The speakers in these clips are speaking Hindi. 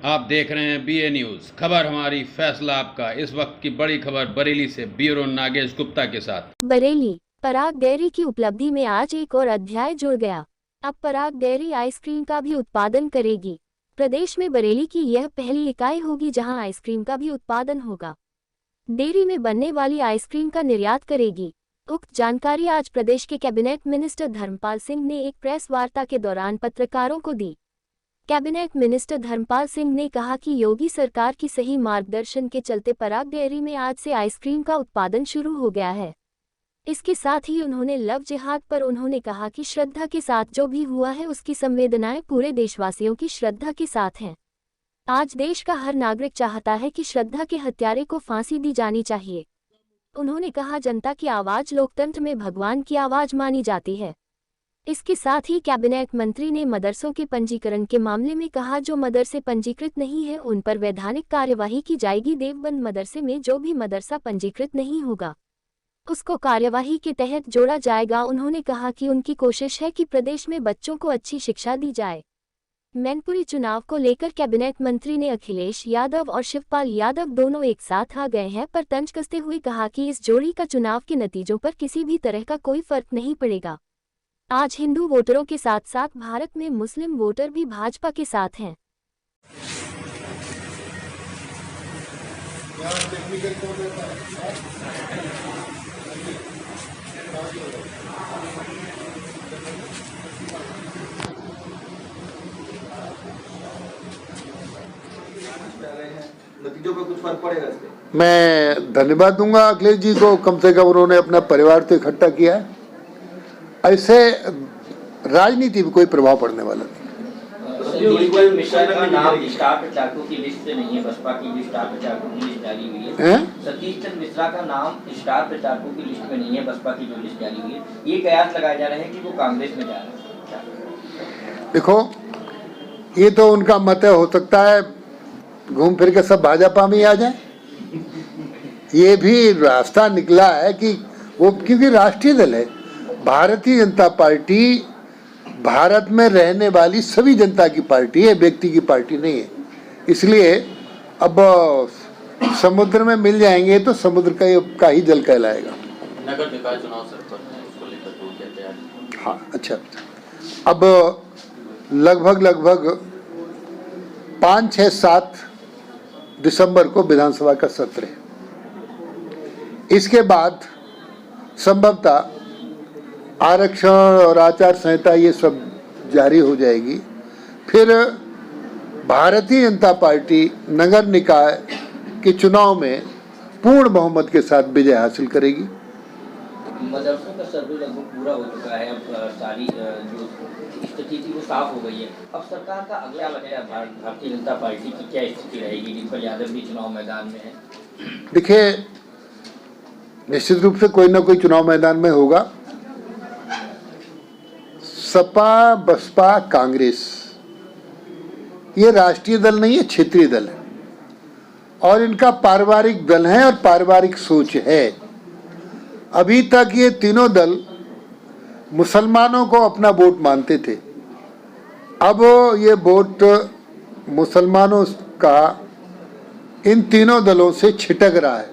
आप देख रहे हैं BA न्यूज़, खबर हमारी फैसला आपका। इस वक्त की बड़ी खबर बरेली से ब्यूरो नागेश गुप्ता के साथ। बरेली पराग डेयरी की उपलब्धि में आज एक और अध्याय जुड़ गया। अब पराग डेयरी आइसक्रीम का भी उत्पादन करेगी। प्रदेश में बरेली की यह पहली इकाई होगी जहां आइसक्रीम का भी उत्पादन होगा। डेयरी में बनने वाली आइसक्रीम का निर्यात करेगी। उक्त जानकारी आज प्रदेश के कैबिनेट मिनिस्टर धर्मपाल सिंह ने एक प्रेस वार्ता के दौरान पत्रकारों को दी। कैबिनेट मिनिस्टर धर्मपाल सिंह ने कहा कि योगी सरकार की सही मार्गदर्शन के चलते पराग डेयरी में आज से आइसक्रीम का उत्पादन शुरू हो गया है। इसके साथ ही उन्होंने लव जिहाद पर उन्होंने कहा कि श्रद्धा के साथ जो भी हुआ है उसकी संवेदनाएं पूरे देशवासियों की श्रद्धा के साथ हैं। आज देश का हर नागरिक चाहता है कि श्रद्धा के हत्यारे को फांसी दी जानी चाहिए। उन्होंने कहा जनता की आवाज लोकतंत्र में भगवान की आवाज मानी जाती है। इसके साथ ही कैबिनेट मंत्री ने मदरसों के पंजीकरण के मामले में कहा जो मदरसे पंजीकृत नहीं है उन पर वैधानिक कार्यवाही की जाएगी। देवबंद मदरसे में जो भी मदरसा पंजीकृत नहीं होगा उसको कार्यवाही के तहत जोड़ा जाएगा। उन्होंने कहा कि उनकी कोशिश है कि प्रदेश में बच्चों को अच्छी शिक्षा दी जाए। मैनपुरी चुनाव को लेकर कैबिनेट मंत्री ने अखिलेश यादव और शिवपाल यादव दोनों एक साथ आ गए हैं पर तंज कसते हुए कहा कि इस जोड़ी का चुनाव के नतीजों पर किसी भी तरह का कोई फर्क नहीं पड़ेगा। आज हिंदू वोटरों के साथ साथ भारत में मुस्लिम वोटर भी भाजपा के साथ हैं। नतीजों पर कुछ फर्क पड़ेगा इससे? मैं धन्यवाद दूंगा अखिलेश जी को, कम से कम उन्होंने अपना परिवार तो इकट्ठा किया है। ऐसे राजनीति में कोई प्रभाव पड़ने वाला नहीं। सतीश मिश्रा का नाम स्टार प्रचारकों की लिस्ट में नहीं है, बसपा की स्टार प्रचारकों की लिस्ट जारी हुई है। सतीश चंद्र मिश्रा का नाम स्टार प्रचारकों की लिस्ट में नहीं है, बसपा की जो लिस्ट जारी हुई है। ये कयास लगाए जा रहे हैं कि वो कांग्रेस में जा रहे हैं। देखो, ये तो उनका मत है, हो सकता है घूम फिर के सब भाजपा में ही आ जाए। ये भी रास्ता निकला है कि वो, क्योंकि राष्ट्रीय दल है, भारतीय जनता पार्टी भारत में रहने वाली सभी जनता की पार्टी है, व्यक्ति की पार्टी नहीं है। इसलिए अब समुद्र में मिल जाएंगे तो समुद्र का ही जल कहलाएगा। नगर निकाय चुनाव सर पर है, उसको लेकर तो क्या तैयारी? हाँ, अच्छा। अब लगभग 5, 6, 7 दिसंबर को विधानसभा का सत्र है। इसके बाद संभवतः आरक्षण और आचार संहिता ये सब जारी हो जाएगी। फिर भारतीय जनता पार्टी नगर निकाय के चुनाव में पूर्ण बहुमत के साथ विजय हासिल करेगी। मदरसों का सर्वे लगभग पूरा हो चुका है। अब सारी जो स्थिति थी वो साफ हो गई है। अब सरकार का अगला भारतीय जनता पार्टी की क्या स्थिति रहेगी? दीपक यादव भी चुनाव मैदान में है। देखिए, निश्चित रूप से कोई ना कोई चुनाव मैदान में होगा। सपा, बसपा, कांग्रेस ये राष्ट्रीय दल नहीं है, क्षेत्रीय दल है और इनका पारिवारिक दल है और पारिवारिक सोच है। अभी तक ये तीनों दल मुसलमानों को अपना वोट मानते थे। अब ये वोट मुसलमानों का इन तीनों दलों से छिटक रहा है।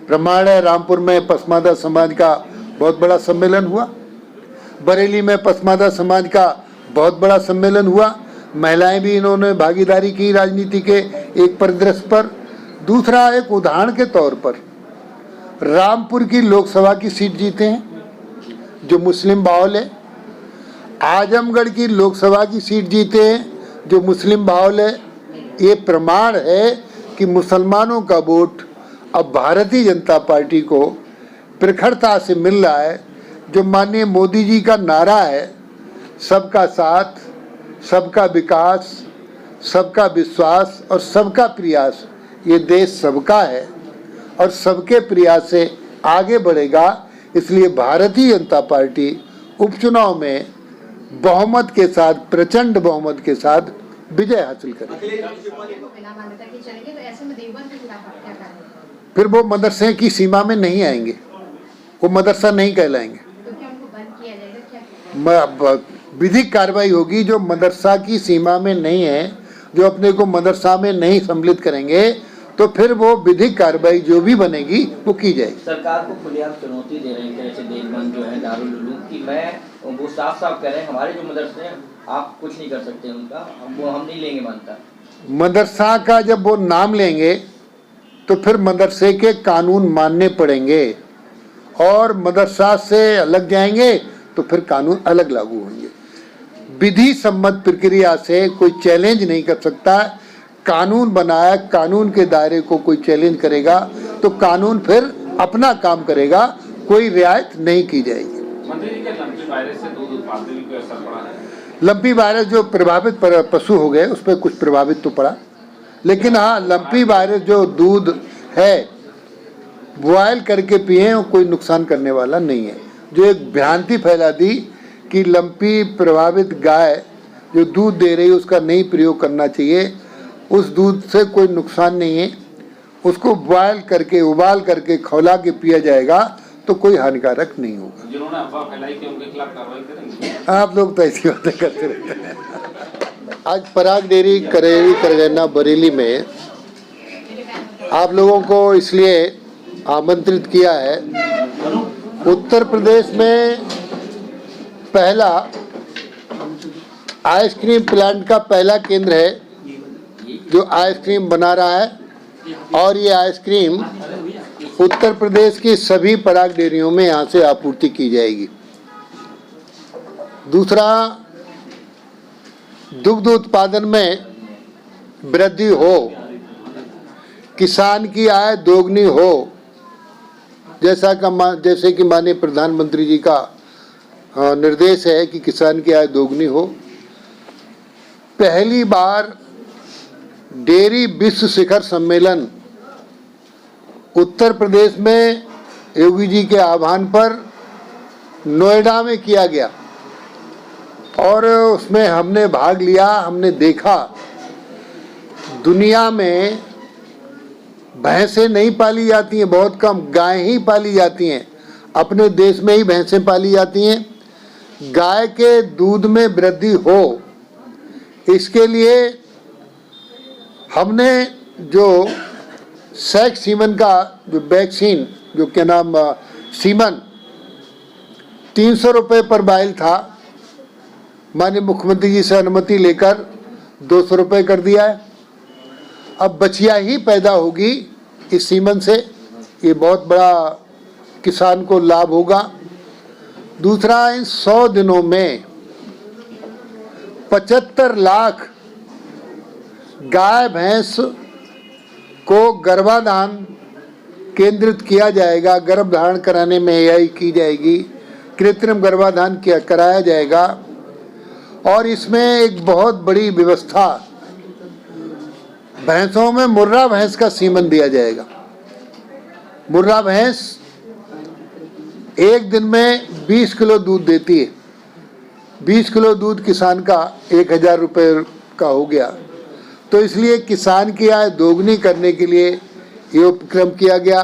प्रमाण है, रामपुर में पसमादा समाज का बहुत बड़ा सम्मेलन हुआ, बरेली में पसमादा समाज का बहुत बड़ा सम्मेलन हुआ। महिलाएं भी इन्होंने भागीदारी की राजनीति के एक परिदृश्य पर। दूसरा, एक उदाहरण के तौर पर रामपुर की लोकसभा की सीट जीते हैं जो मुस्लिम बाहुल है। आजमगढ़ की लोकसभा की सीट जीते हैं जो मुस्लिम बाहुल है। ये प्रमाण है कि मुसलमानों का वोट अब भारतीय जनता पार्टी को प्रखरता से मिल रहा है। जो माननीय मोदी जी का नारा है, सबका साथ, सबका विकास, सबका विश्वास और सबका प्रयास, ये देश सबका है और सबके प्रयास से आगे बढ़ेगा। इसलिए भारतीय जनता पार्टी उपचुनाव में बहुमत के साथ, प्रचंड बहुमत के साथ विजय हासिल करेगी। फिर वो मदरसे की सीमा में नहीं आएंगे, वो मदरसा नहीं कहलाएंगे। विधिक कार्रवाई होगी। जो मदरसा की सीमा में नहीं है जो अपने को मदरसा में नहीं सम्मिलित करेंगे तो फिर वो विधिक कार्रवाई जो भी बनेगी वो की जाएगी। सरकार को खुलेआम चुनौती दे रहे हैं जैसे देवबंद जो है दारुल उलूम की, मैं वो साफ साफ कह रहे हैं हमारे जो मदरसे हैं आप कुछ नहीं कर सकते उनका, वो हम नहीं लेंगे मानता। मदरसा का जब वो नाम लेंगे तो फिर मदरसे के कानून मानने पड़ेंगे और मदरसा से अलग जाएंगे तो फिर कानून अलग लागू होंगे। विधि सम्मत प्रक्रिया से कोई चैलेंज नहीं कर सकता। कानून बनाया, कानून के दायरे को कोई चैलेंज करेगा तो कानून फिर अपना काम करेगा, कोई रियायत नहीं की जाएगी। मंत्री जी, क्या लंपी वायरस से दूध उत्पादन को असर पड़ा है? लंपी वायरस जो प्रभावित पशु हो गए उस पर कुछ प्रभावित तो पड़ा, लेकिन हाँ लंपी वायरस जो दूध है बॉयल करके पिए कोई नुकसान करने वाला नहीं है। जो एक भ्रांति फैला दी कि लंपी प्रभावित गाय जो दूध दे रही है उसका नहीं प्रयोग करना चाहिए, उस दूध से कोई नुकसान नहीं है, उसको बॉयल करके उबाल करके खौला के पिया जाएगा तो कोई हानिकारक नहीं होगा। जिन्होंने अफवाह फैलाई कि उनके खिलाफ कार्रवाई करेंगे? आप लोग तो ऐसी बातें करते रहते हैं। आज पराग डेयरी करेरी करगना बरेली में आप लोगों को इसलिए आमंत्रित किया है, उत्तर प्रदेश में पहला आइसक्रीम प्लांट का पहला केंद्र है जो आइसक्रीम बना रहा है और ये आइसक्रीम उत्तर प्रदेश की सभी पराग डेयरियों में यहाँ से आपूर्ति की जाएगी। दूसरा, दुग्ध उत्पादन में वृद्धि हो, किसान की आय दोगुनी हो, जैसे कि माननीय प्रधानमंत्री जी का निर्देश है कि किसान की आय दोगुनी हो। पहली बार डेयरी विश्व शिखर सम्मेलन उत्तर प्रदेश में योगी जी के आह्वान पर नोएडा में किया गया और उसमें हमने भाग लिया। हमने देखा दुनिया में भैंसें नहीं पाली जाती हैं, बहुत कम गाय ही पाली जाती हैं। अपने देश में ही भैंसें पाली जाती हैं। गाय के दूध में वृद्धि हो, इसके लिए हमने जो सेक्स सीमन का जो वैक्सीन जो क्या नाम सीमन 300 रुपये पर बाइल था, माननीय मुख्यमंत्री जी से अनुमति लेकर 200 रुपये कर दिया है। अब बछिया ही पैदा होगी इस सीमन से, ये बहुत बड़ा किसान को लाभ होगा। दूसरा, इन 100 दिनों में 75 लाख गाय भैंस को गर्भाधान केंद्रित किया जाएगा, गर्भ धारण कराने में AI की जाएगी, कृत्रिम गर्भाधान कराया जाएगा। और इसमें एक बहुत बड़ी व्यवस्था, भैंसों में मुर्रा भैंस का सीमन दिया जाएगा। मुर्रा भैंस एक दिन में 20 किलो दूध देती है। 20 किलो दूध किसान का 1000 रुपये का हो गया। तो इसलिए किसान की आय दोगुनी करने के लिए ये उपक्रम किया गया।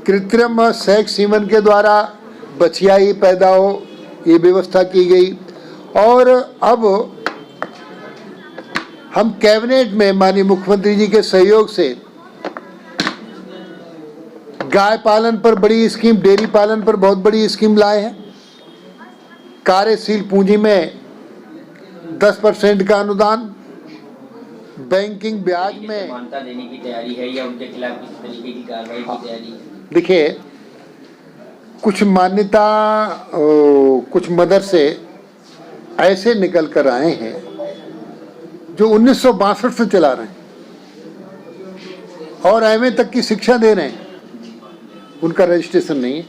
कृत्रिम सेक्स सीमन के द्वारा बछिया ही पैदा हो, ये व्यवस्था की गई। और अब हम कैबिनेट में माननीय मुख्यमंत्री जी के सहयोग से गाय पालन पर बड़ी स्कीम, डेयरी पालन पर बहुत बड़ी स्कीम लाए हैं। कार्यशील पूंजी में 10% का अनुदान, बैंकिंग ब्याज में मान्यता देने की तैयारी है या उनके खिलाफ किसी तरीके की कार्रवाई की तैयारी है? देखिए, कुछ मान्यता कुछ मदरसे ऐसे निकल कर आए हैं जो 1962 से चला रहे हैं और MA तक की शिक्षा दे रहे हैं, उनका रजिस्ट्रेशन नहीं है।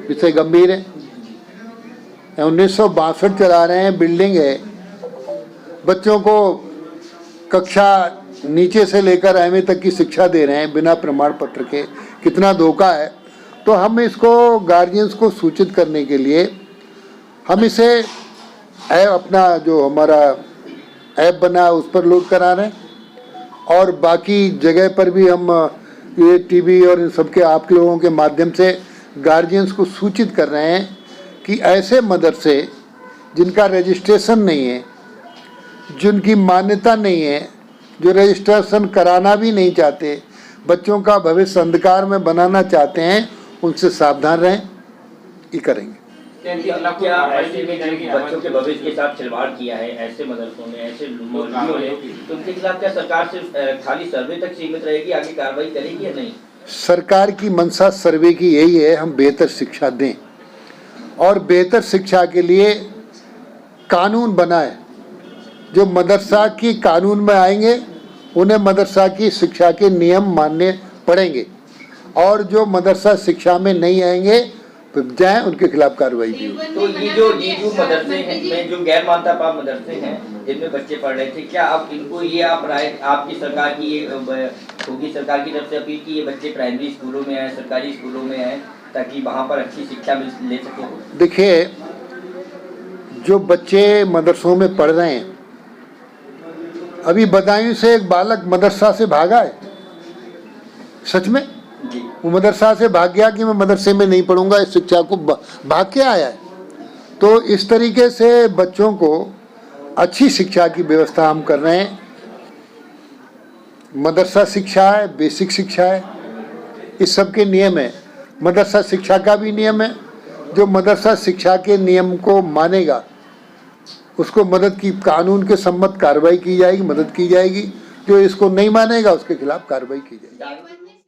विषय गंभीर है। 1962 चला रहे हैं, बिल्डिंग है, बच्चों को कक्षा नीचे से लेकर MA तक की शिक्षा दे रहे हैं बिना प्रमाण पत्र के। कितना धोखा है। तो हम इसको गार्जियंस को सूचित करने के लिए हम इसे अपना जो हमारा ऐप बना है उस पर लोड करा रहे हैं और बाकी जगह पर भी हम ये TV और इन सबके आप लोगों के माध्यम से गार्जियंस को सूचित कर रहे हैं कि ऐसे मदरसे जिनका रजिस्ट्रेशन नहीं है जिनकी मान्यता नहीं है, जो रजिस्ट्रेशन कराना भी नहीं चाहते, बच्चों का भविष्य अंधकार में बनाना चाहते हैं, उनसे सावधान रहें, ये करेंगे। क्या ऐसे में जो बच्चों के भविष्य के साथ खिलवाड़ किया है ऐसे मदरसों में, ऐसे मौलवियों ने, तो उनके खिलाफ क्या सरकार सिर्फ खाली सर्वे तक सीमित रहेगी, आगे कार्रवाई करेगी या नहीं? सरकार की मंशा सर्वे की यही है, हम बेहतर शिक्षा दें और बेहतर शिक्षा के लिए कानून बनाए। जो मदरसा की कानून में आएंगे उन्हें मदरसा की शिक्षा के नियम मानने पड़ेंगे, और जो मदरसा शिक्षा में नहीं आएंगे तो जाए उनके खिलाफ कार्रवाई भी होगी। तो ये जो मदरसे हैं में जो गैर मानता पाप मदरसे हैं जिनमें बच्चे पढ़ रहे थे, क्या अब इनको ये आप राय आपकी सरकार की ये होगी, सरकार की तरफ से अपील की ये बच्चे प्राइमरी स्कूलों में आए, सरकारी स्कूलों में आए, ताकि वहाँ पर अच्छी शिक्षा ले सके? देखिए, जो बच्चे मदरसों में पढ़ रहे हैं, अभी बदायूं से एक बालक मदरसा से भागा है, सच में वो मदरसा से भाग गया कि मैं मदरसे में नहीं पढ़ूंगा, इस शिक्षा को भाग के आया है। तो इस तरीके से बच्चों को अच्छी शिक्षा की व्यवस्था हम कर रहे हैं। मदरसा शिक्षा है, बेसिक शिक्षा है, इस सब के नियम है। मदरसा शिक्षा का भी नियम है, जो मदरसा शिक्षा के नियम को मानेगा उसको मदद की कानून के सम्मत कार्रवाई की जाएगी, मदद की जाएगी। जो इसको नहीं मानेगा उसके खिलाफ कार्रवाई की जाएगी।